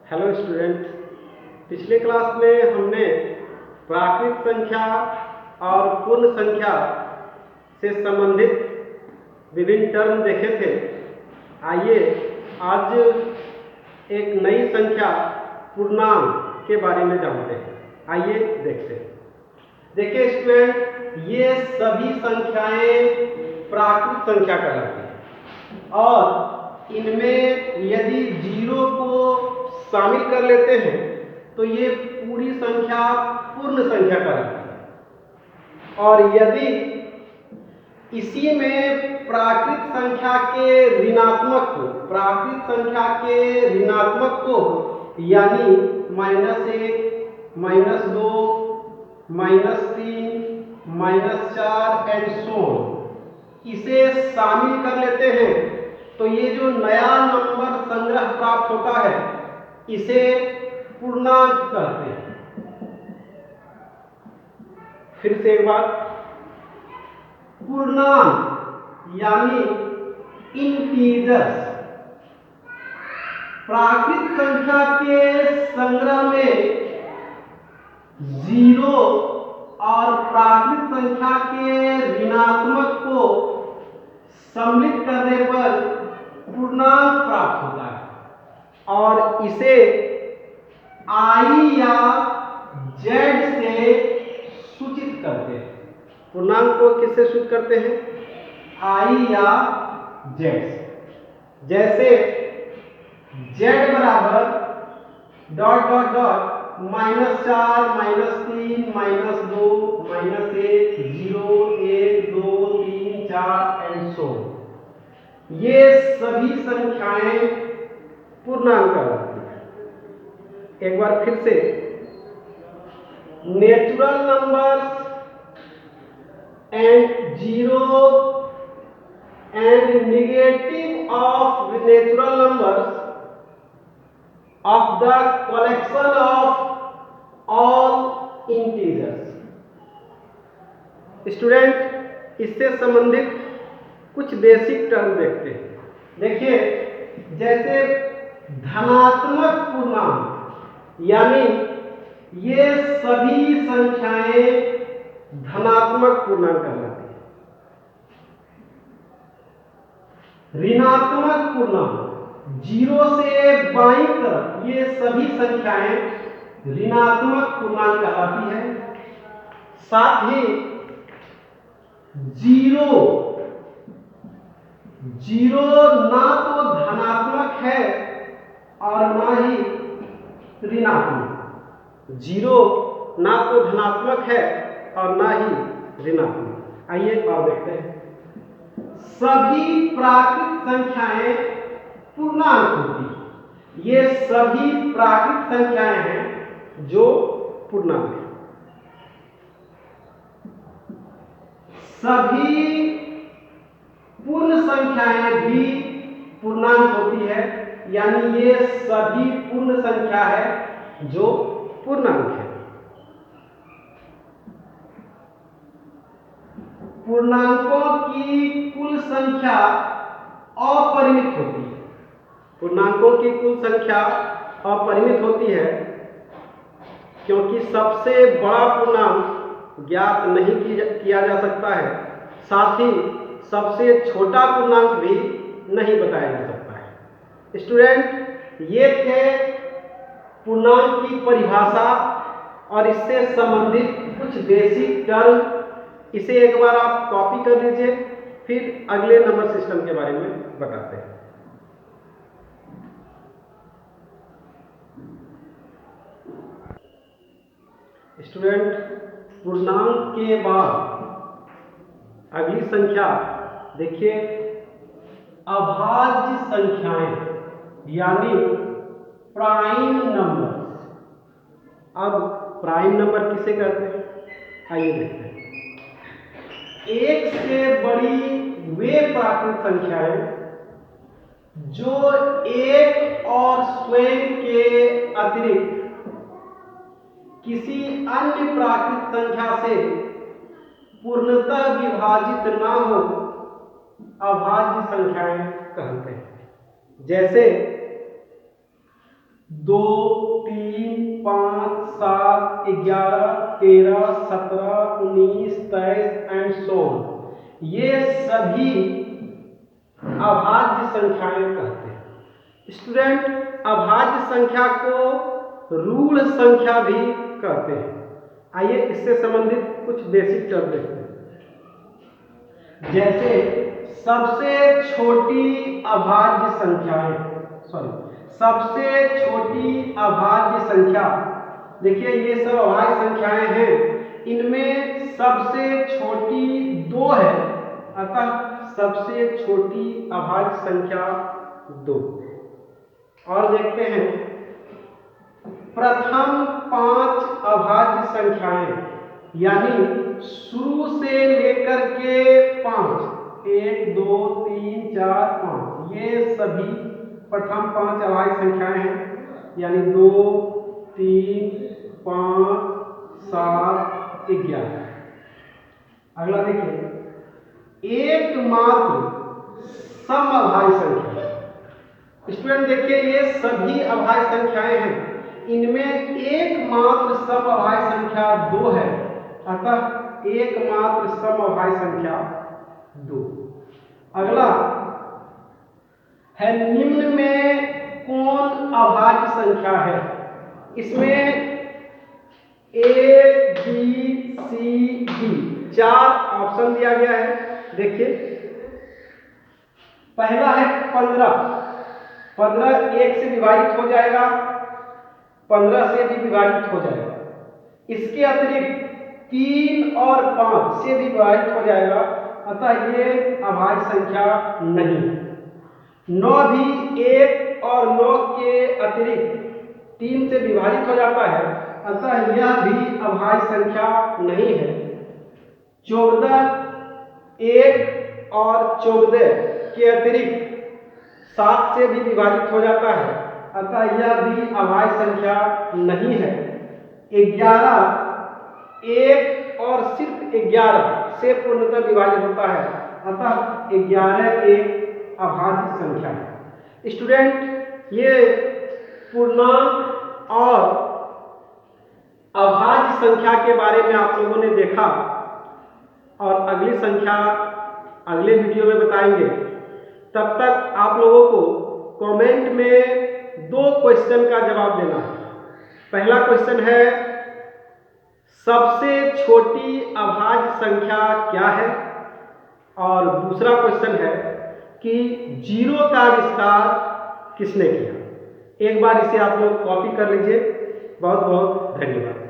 Hello student, पिछले class में हमने प्राकृत संख्या और पूर्ण संख्या से संबंधित विभिन्न टर्म देखे थे। आइए आज एक नई संख्या पूर्णांक के बारे में जानते हैं। आइए देखते हैं। देखिए स्टूडेंट, ये सभी संख्याएं प्राकृत संख्या कहलाती हैं और इनमें यदि जीरो को शामिल कर लेते हैं तो ये पूरी संख्या पूर्ण संख्या कहलाती है। और यदि इसी में प्राकृत संख्या के ऋणात्मक को यानी -1, -2, -3, -4 एंड सो इसे शामिल कर लेते हैं तो ये जो नया नंबर संग्रह प्राप्त होता है इसे पूर्णांक कहते हैं। फिर से एक बार, पूर्णांक यानी इंटीजर्स प्राकृत संख्या के संग्रह में जीरो और प्राकृत संख्या के ऋणात्मक को सम्मिलित करने पर पूर्णांक प्राप्त होता है और इसे I या Z से सूचित करते हैं। पूर्णांक को किससे सूचित करते हैं? I या Z से। जैसे Z बराबर dot dot dot -4, -3, -2, -1, 0, 1, 2, 3, 4 and so ये सभी संख्याएं पूर्णांक कहलाती हैं। एक बार फिर से, natural numbers and zero and negative of natural numbers of the collection of all integers. Student, इससे संबंधित कुछ बेसिक टर्म देखते हैं। देखिए, जैसे धनात्मक पूर्णांक यानी ये सभी संख्याएं धनात्मक पूर्णांक कहलाती हैं। ऋणात्मक पूर्णांक जीरो से बाईं तरफ ये सभी संख्याएं ऋणात्मक पूर्णांक कहलाती है। साथ ही जीरो ना तो धनात्मक है और ना ही ऋणात्मक। जीरो ना तो धनात्मक है और ना ही ऋणात्मक। आइए और देखते हैं। सभी प्राकृत संख्याएं पूर्णांक होती हैं। ये सभी प्राकृत संख्याएं हैं जो पूर्णांक हैं। सभी पूर्ण संख्याएं भी पूर्णांक होती है, यानी ये सभी पूर्ण संख्या है जो पूर्णांक है। पूर्णांकों की कुल संख्या अपरिमित होती है। पूर्णांकों की कुल संख्या अपरिमित होती है क्योंकि सबसे बड़ा पूर्णांक ज्ञात नहीं किया जा सकता है। साथ ही सबसे छोटा पूर्णांक भी नहीं बताया जा सकता है। स्टूडेंट, ये थे पूर्णांक की परिभाषा और इससे संबंधित कुछ बेसिक टर्म। इसे एक बार आप कॉपी कर लीजिए, फिर अगले नंबर सिस्टम के बारे में बताते हैं। स्टूडेंट, पूर्णांक के बाद अगली संख्या देखिए, अभाज्य संख्याएं यानी प्राइम नंबर। अब प्राइम नंबर किसे कहते हैं? आइए देखते हैं। एक से बड़ी वे प्राकृत संख्याएं जो एक और स्वयं के अतिरिक्त किसी अन्य प्राकृत संख्या से पूर्णतः विभाजित ना हो, अभाज्य संख्याएं कहते हैं। जैसे 2, 3, 5, 7, 11, 13, 17, 19, 23 एंड सो ऑन, ये सभी अभाज्य संख्याएं कहते हैं। स्टूडेंट, अभाज्य संख्या को ऋण संख्या भी कहते हैं। आइए इससे संबंधित कुछ बेसिक टर्म देखते हैं। जैसे सबसे छोटी अभाज्य संख्याएं, सबसे छोटी अभाज्य संख्या, देखिए ये सब अभाज्य संख्याएं हैं, इनमें सबसे छोटी 2 है, अतः सबसे छोटी अभाज्य संख्या 2। और देखते हैं प्रथम 5 अभाज्य संख्याएं, यानी शुरू से लेकर के 5, 1, 2, 3, 4, 5, ये सभी प्रथम 5 अभाज्य संख्याएं हैं, यानी 2, 3, 5, 7, 11। अगला देखिए एकमात्र समअभाज्य संख्या। स्टूडेंट देखिए ये सभी अभाज्य संख्याएं हैं, इनमें एकमात्र समअभाज्य संख्या 2 है, अतः एकमात्र समअभाज्य संख्या 2। अगला है निम्न में कौन अभाज्य संख्या है। इसमें A, B, C, D 4 option दिया गया है। देखिए पहला है 15, 15 1 से विभाजित हो जाएगा, 15 से भी विभाजित हो जाएगा। इसके अतिरिक्त 3 और 5 से भी विभाजित हो जाएगा, अतः ये अभाज्य संख्या नहीं है। 9 भी 1 और 9 के अतिरिक्त 3 से विभाजित हो जाता है, अतः यह भी अभाज्य संख्या नहीं है। 14 1 और 14 के अतिरिक्त 7 से भी विभाजित हो जाता है, अतः यह भी अभाज्य संख्या नहीं है। 11 1 और सिर्फ 11 से पूर्णतः विभाजित होता है, अतः 11 एक अभाज्य संख्या है। स्टूडेंट ये पूर्णांक और अभाज्य संख्या के बारे में आप लोगों ने देखा, और अगली संख्या अगले वीडियो में बताएंगे। तब तक आप लोगों को कमेंट में 2 क्वेश्चन का जवाब देना है। पहला क्वेश्चन है सबसे छोटी अभाज्य संख्या क्या है, और दूसरा क्वेश्चन है कि 0 का विस्तार किसने किया। एक बार इसे आप लोग कॉपी कर लीजिए। बहुत बहुत धन्यवाद।